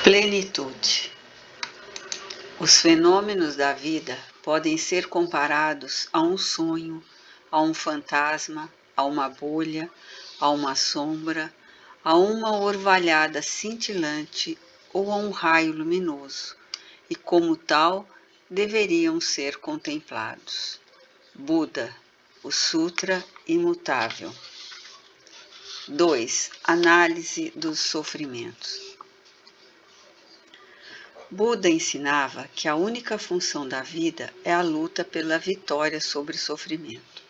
Plenitude. Os fenômenos da vida podem ser comparados a um sonho, a um fantasma, a uma bolha, a uma sombra, a uma orvalhada cintilante ou a um raio luminoso, e como tal deveriam ser contemplados. Buda, o Sutra Imutável. 2. Análise dos sofrimentos. Buda ensinava que a única função da vida é a luta pela vitória sobre o sofrimento.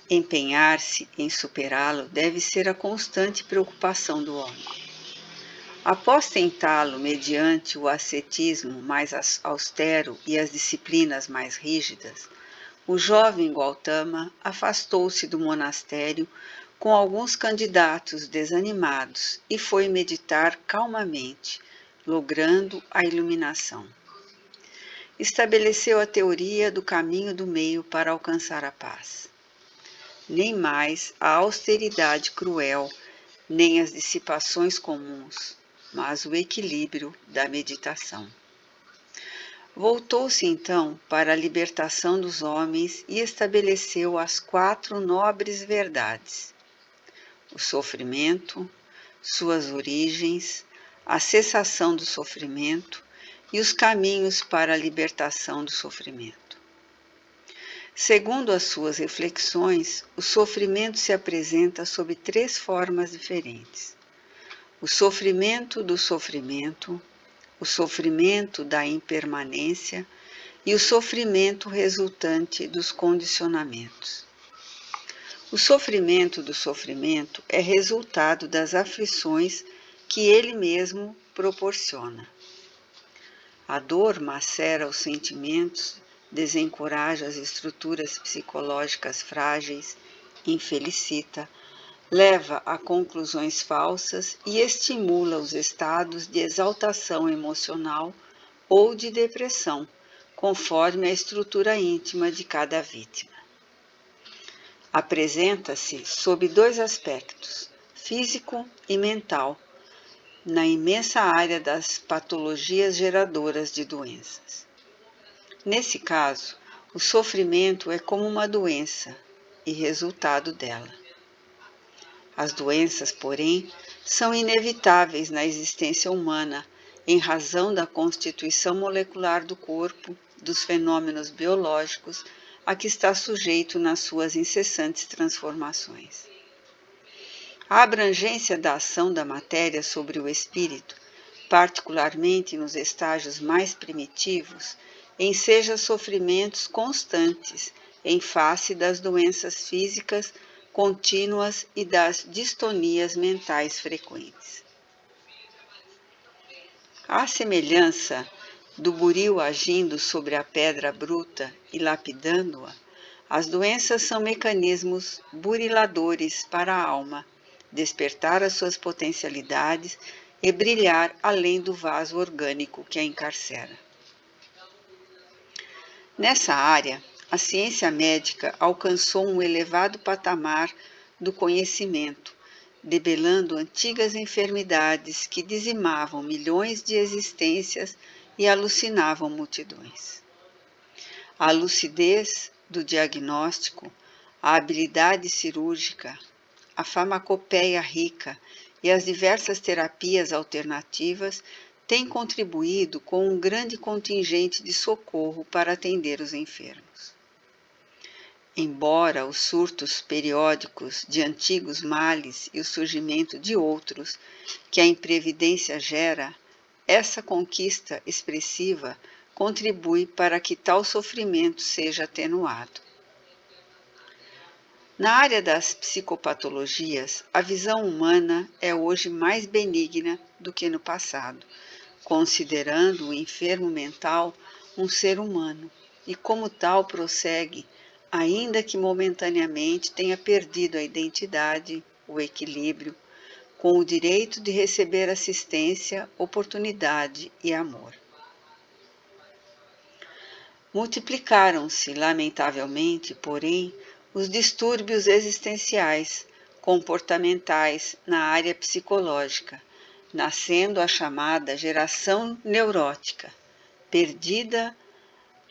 Empenhar-se em superá-lo deve ser a constante preocupação do homem. Após tentá-lo mediante o ascetismo mais austero e as disciplinas mais rígidas, o jovem Gautama afastou-se do monastério com alguns candidatos desanimados e foi meditar calmamente, logrando a iluminação. Estabeleceu a teoria do caminho do meio para alcançar a paz. Nem mais a austeridade cruel, nem as dissipações comuns, mas o equilíbrio da meditação. Voltou-se então para a libertação dos homens e estabeleceu as 4 nobres verdades: o sofrimento, suas origens, a cessação do sofrimento e os caminhos para a libertação do sofrimento. Segundo as suas reflexões, o sofrimento se apresenta sob 3 formas diferentes: o sofrimento do sofrimento, o sofrimento da impermanência e o sofrimento resultante dos condicionamentos. O sofrimento do sofrimento é resultado das aflições que ele mesmo proporciona. A dor macera os sentimentos, desencoraja as estruturas psicológicas frágeis, infelicita, leva a conclusões falsas e estimula os estados de exaltação emocional ou de depressão, conforme a estrutura íntima de cada vítima. Apresenta-se sob 2 aspectos, físico e mental, na imensa área das patologias geradoras de doenças. Nesse caso, o sofrimento é como uma doença e resultado dela. As doenças, porém, são inevitáveis na existência humana em razão da constituição molecular do corpo, dos fenômenos biológicos a que está sujeito nas suas incessantes transformações. A abrangência da ação da matéria sobre o espírito, particularmente nos estágios mais primitivos, enseja sofrimentos constantes em face das doenças físicas contínuas e das distonias mentais frequentes. À semelhança do buril agindo sobre a pedra bruta e lapidando-a, as doenças são mecanismos buriladores para a alma, despertar as suas potencialidades e brilhar além do vaso orgânico que a encarcera. Nessa área, a ciência médica alcançou um elevado patamar do conhecimento, debelando antigas enfermidades que dizimavam milhões de existências e alucinavam multidões. A lucidez do diagnóstico, a habilidade cirúrgica, a farmacopeia rica e as diversas terapias alternativas têm contribuído com um grande contingente de socorro para atender os enfermos. Embora os surtos periódicos de antigos males e o surgimento de outros que a imprevidência gera, essa conquista expressiva contribui para que tal sofrimento seja atenuado. Na área das psicopatologias, a visão humana é hoje mais benigna do que no passado, considerando o enfermo mental um ser humano e, como tal, prossegue, ainda que momentaneamente tenha perdido a identidade, o equilíbrio, com o direito de receber assistência, oportunidade e amor. Multiplicaram-se, lamentavelmente, porém, os distúrbios existenciais, comportamentais na área psicológica, nascendo a chamada geração neurótica, perdida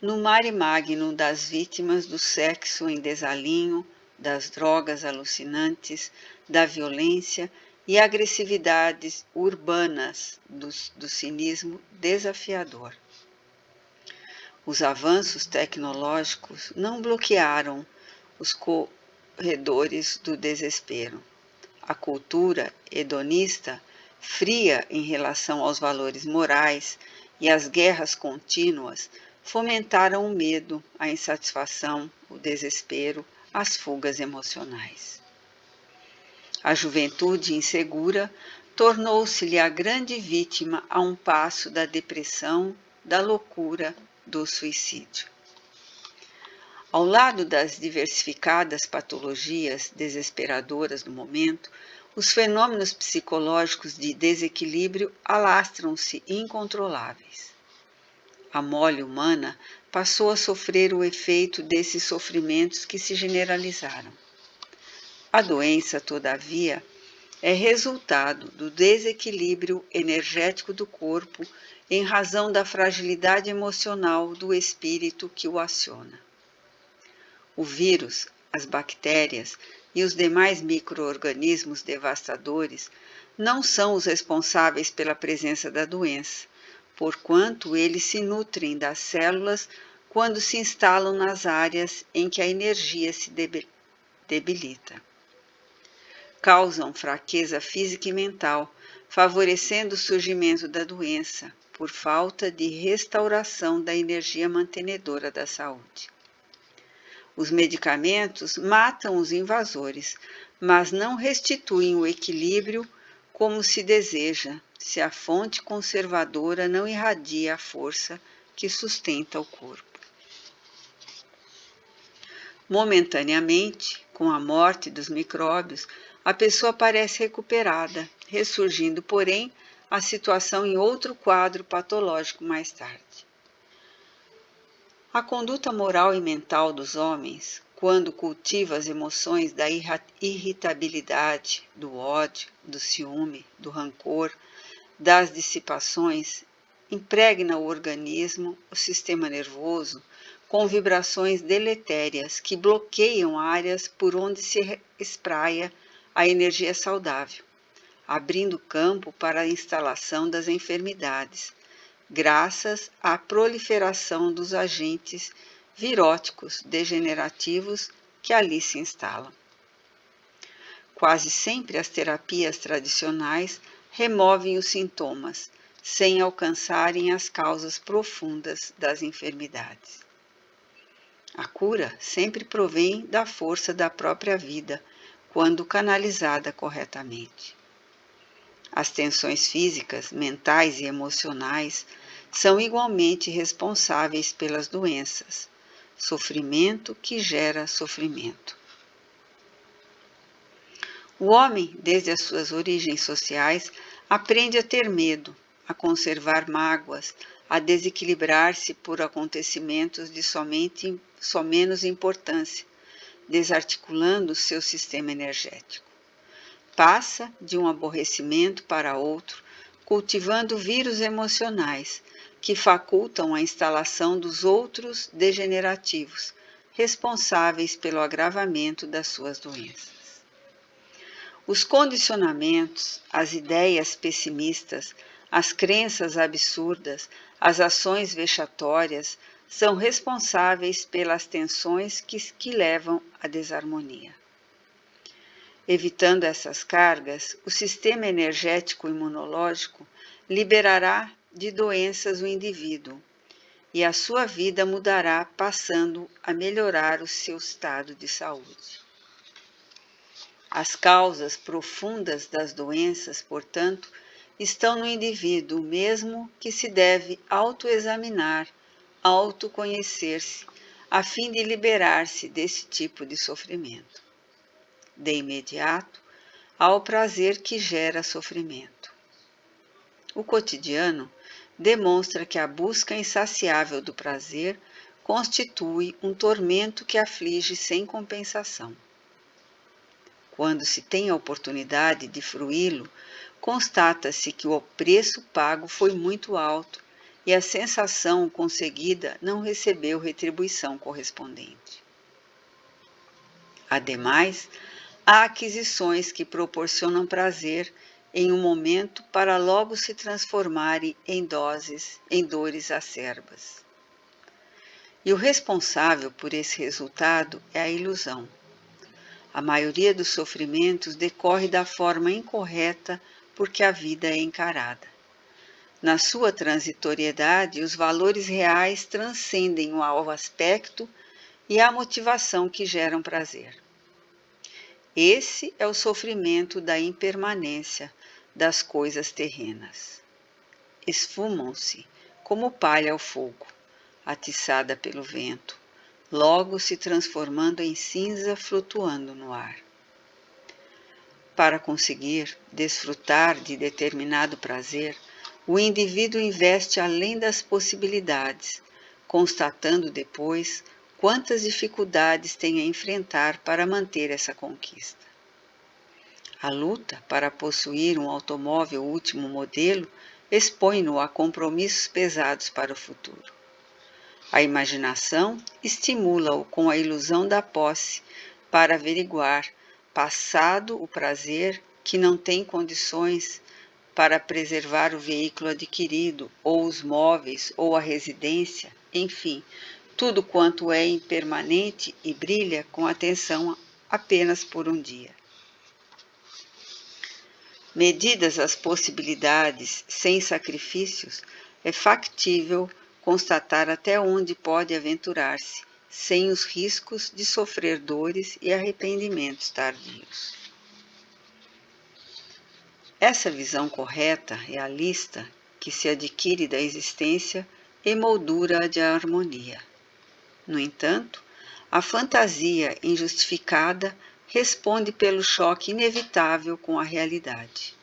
no mare magnum das vítimas do sexo em desalinho, das drogas alucinantes, da violência e agressividades urbanas do cinismo desafiador. Os avanços tecnológicos não bloquearam os corredores do desespero. A cultura hedonista, fria em relação aos valores morais, e as guerras contínuas fomentaram o medo, a insatisfação, o desespero, as fugas emocionais. A juventude insegura tornou-se-lhe a grande vítima a um passo da depressão, da loucura, do suicídio. Ao lado das diversificadas patologias desesperadoras do momento, os fenômenos psicológicos de desequilíbrio alastram-se incontroláveis. A mole humana passou a sofrer o efeito desses sofrimentos que se generalizaram. A doença, todavia, é resultado do desequilíbrio energético do corpo em razão da fragilidade emocional do espírito que o aciona. O vírus, as bactérias e os demais micro-organismos devastadores não são os responsáveis pela presença da doença, porquanto eles se nutrem das células quando se instalam nas áreas em que a energia se debilita. Causam fraqueza física e mental, favorecendo o surgimento da doença, por falta de restauração da energia mantenedora da saúde. Os medicamentos matam os invasores, mas não restituem o equilíbrio como se deseja, se a fonte conservadora não irradia a força que sustenta o corpo. Momentaneamente, com a morte dos micróbios, a pessoa parece recuperada, ressurgindo, porém, a situação em outro quadro patológico mais tarde. A conduta moral e mental dos homens, quando cultiva as emoções da irritabilidade, do ódio, do ciúme, do rancor, das dissipações, impregna o organismo, o sistema nervoso, com vibrações deletérias que bloqueiam áreas por onde se espraia a energia saudável, abrindo campo para a instalação das enfermidades, graças à proliferação dos agentes viróticos degenerativos que ali se instalam. Quase sempre as terapias tradicionais removem os sintomas, sem alcançarem as causas profundas das enfermidades. A cura sempre provém da força da própria vida, quando canalizada corretamente. As tensões físicas, mentais e emocionais são igualmente responsáveis pelas doenças, sofrimento que gera sofrimento. O homem, desde as suas origens sociais, aprende a ter medo, a conservar mágoas, a desequilibrar-se por acontecimentos de só menos importância, desarticulando seu sistema energético. Passa de um aborrecimento para outro, cultivando vírus emocionais que facultam a instalação dos outros degenerativos, responsáveis pelo agravamento das suas doenças. Os condicionamentos, as ideias pessimistas, as crenças absurdas, as ações vexatórias são responsáveis pelas tensões que levam à desarmonia. Evitando essas cargas, o sistema energético imunológico liberará de doenças o indivíduo e a sua vida mudará, passando a melhorar o seu estado de saúde. As causas profundas das doenças, portanto, estão no indivíduo mesmo, que se deve autoexaminar, autoconhecer-se, a fim de liberar-se desse tipo de sofrimento. De imediato, ao prazer que gera sofrimento. O cotidiano demonstra que a busca insaciável do prazer constitui um tormento que aflige sem compensação. Quando se tem a oportunidade de fruí-lo, constata-se que o preço pago foi muito alto e a sensação conseguida não recebeu retribuição correspondente. Ademais, há aquisições que proporcionam prazer em um momento para logo se transformarem em dores acerbas. E o responsável por esse resultado é a ilusão. A maioria dos sofrimentos decorre da forma incorreta porque a vida é encarada. Na sua transitoriedade, os valores reais transcendem o aspecto e a motivação que geram prazer. Esse é o sofrimento da impermanência das coisas terrenas. Esfumam-se como palha ao fogo, atiçada pelo vento, logo se transformando em cinza flutuando no ar. Para conseguir desfrutar de determinado prazer, o indivíduo investe além das possibilidades, constatando depois quantas dificuldades tem a enfrentar para manter essa conquista. A luta para possuir um automóvel último modelo expõe-no a compromissos pesados para o futuro. A imaginação estimula-o com a ilusão da posse para averiguar, passado o prazer, que não tem condições para preservar o veículo adquirido, ou os móveis, ou a residência, enfim, tudo quanto é impermanente e brilha com atenção apenas por um dia. Medidas as possibilidades, sem sacrifícios, é factível constatar até onde pode aventurar-se, sem os riscos de sofrer dores e arrependimentos tardios. Essa visão correta, realista, que se adquire da existência, emoldura-a de harmonia. No entanto, a fantasia injustificada responde pelo choque inevitável com a realidade.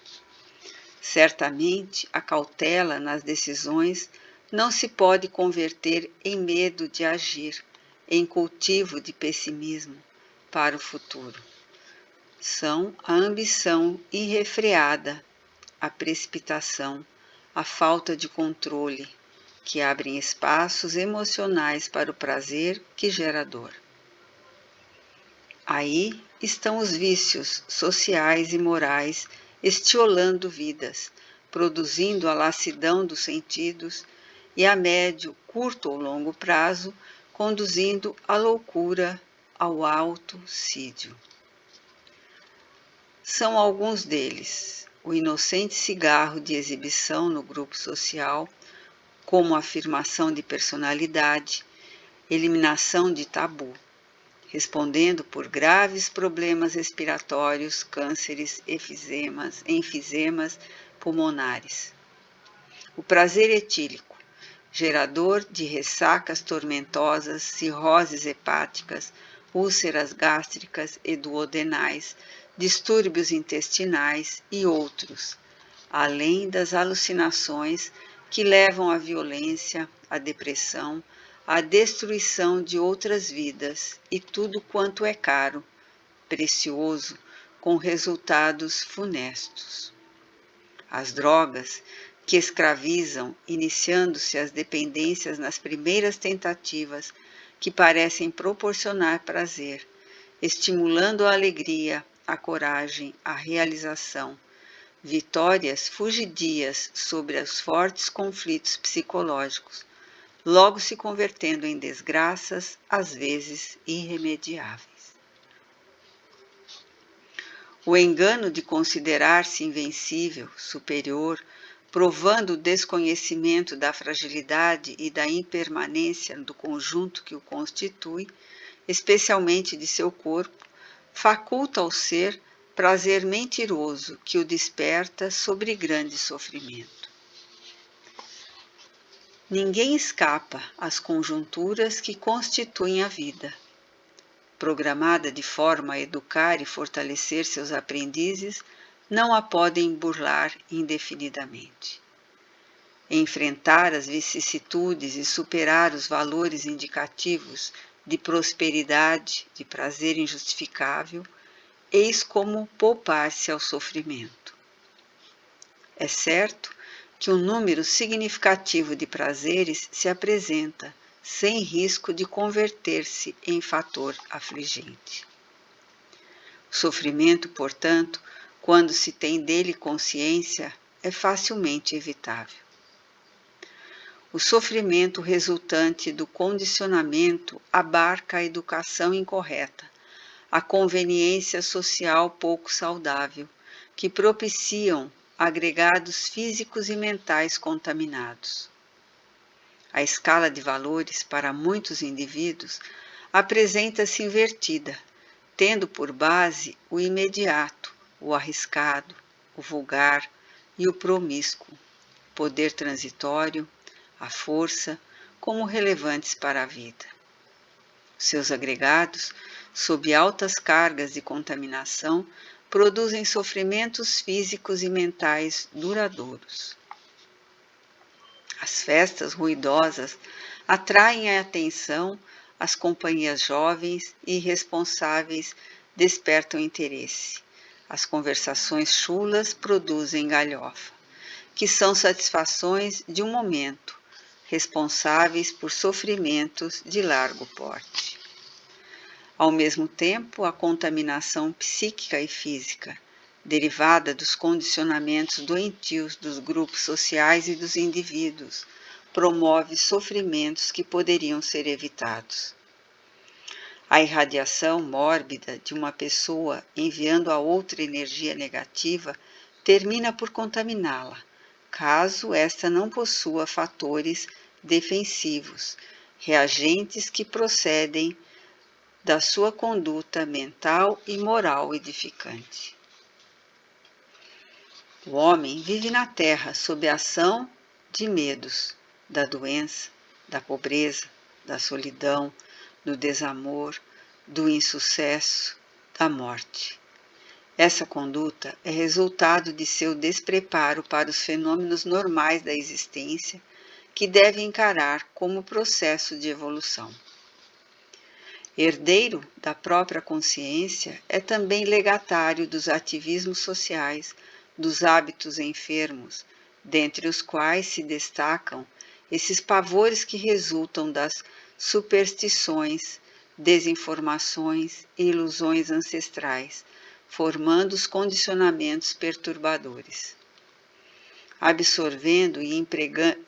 Certamente, a cautela nas decisões não se pode converter em medo de agir, em cultivo de pessimismo para o futuro. São a ambição irrefreada, a precipitação, a falta de controle, que abrem espaços emocionais para o prazer que gera dor. Aí estão os vícios sociais e morais estiolando vidas, produzindo a lassidão dos sentidos e a médio, curto ou longo prazo, conduzindo à loucura, ao autocídio. São alguns deles: o inocente cigarro de exibição no grupo social, como afirmação de personalidade, eliminação de tabu, respondendo por graves problemas respiratórios, cânceres, enfisemas pulmonares. O prazer etílico, gerador de ressacas tormentosas, cirroses hepáticas, úlceras gástricas e duodenais, distúrbios intestinais e outros, além das alucinações que levam à violência, à depressão, à destruição de outras vidas e tudo quanto é caro, precioso, com resultados funestos. As drogas, que escravizam, iniciando-se as dependências nas primeiras tentativas, que parecem proporcionar prazer, estimulando a alegria, a coragem, a realização, vitórias fugidias sobre os fortes conflitos psicológicos, logo se convertendo em desgraças, às vezes irremediáveis. O engano de considerar-se invencível, superior, provando o desconhecimento da fragilidade e da impermanência do conjunto que o constitui, especialmente de seu corpo, faculta ao ser prazer mentiroso que o desperta sobre grande sofrimento. Ninguém escapa às conjunturas que constituem a vida. Programada de forma a educar e fortalecer seus aprendizes, não a podem burlar indefinidamente. Enfrentar as vicissitudes e superar os valores indicativos de prosperidade, de prazer injustificável, eis como poupar-se ao sofrimento. É certo que um número significativo de prazeres se apresenta, sem risco de converter-se em fator afligente. O sofrimento, portanto, quando se tem dele consciência, é facilmente evitável. O sofrimento resultante do condicionamento abarca a educação incorreta, a conveniência social pouco saudável, que propiciam agregados físicos e mentais contaminados. A escala de valores para muitos indivíduos apresenta-se invertida, tendo por base o imediato, o arriscado, o vulgar e o promíscuo, poder transitório, a força, como relevantes para a vida. Seus agregados, sob altas cargas de contaminação, produzem sofrimentos físicos e mentais duradouros. As festas ruidosas atraem a atenção, as companhias jovens e irresponsáveis despertam interesse. As conversações chulas produzem galhofa, que são satisfações de um momento, responsáveis por sofrimentos de largo porte. Ao mesmo tempo, a contaminação psíquica e física, derivada dos condicionamentos doentios dos grupos sociais e dos indivíduos, promove sofrimentos que poderiam ser evitados. A irradiação mórbida de uma pessoa enviando a outra energia negativa termina por contaminá-la, caso esta não possua fatores defensivos, reagentes que procedem da sua conduta mental e moral edificante. O homem vive na Terra sob a ação de medos, da doença, da pobreza, da solidão, do desamor, do insucesso, da morte. Essa conduta é resultado de seu despreparo para os fenômenos normais da existência, que deve encarar como processo de evolução. Herdeiro da própria consciência, é também legatário dos ativismos sociais, dos hábitos enfermos, dentre os quais se destacam esses pavores que resultam das superstições, desinformações e ilusões ancestrais, formando os condicionamentos perturbadores. Absorvendo e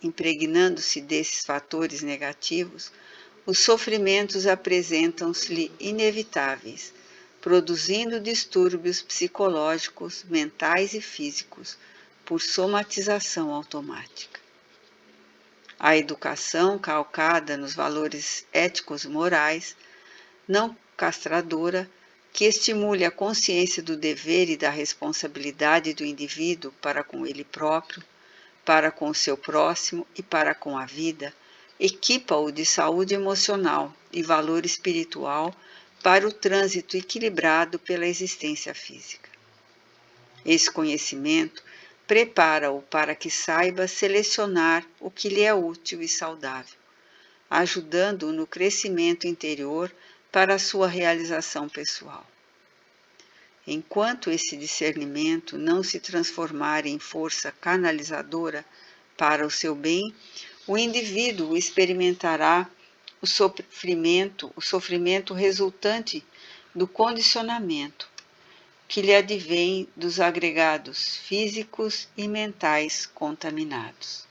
impregnando-se desses fatores negativos, os sofrimentos apresentam-se-lhe inevitáveis, produzindo distúrbios psicológicos, mentais e físicos, por somatização automática. A educação calcada nos valores éticos morais, não castradora, que estimule a consciência do dever e da responsabilidade do indivíduo para com ele próprio, para com o seu próximo e para com a vida, equipa-o de saúde emocional e valor espiritual para o trânsito equilibrado pela existência física. Esse conhecimento prepara-o para que saiba selecionar o que lhe é útil e saudável, ajudando-o no crescimento interior para a sua realização pessoal. Enquanto esse discernimento não se transformar em força canalizadora para o seu bem, o indivíduo experimentará o sofrimento resultante do condicionamento, que lhe advém dos agregados físicos e mentais contaminados.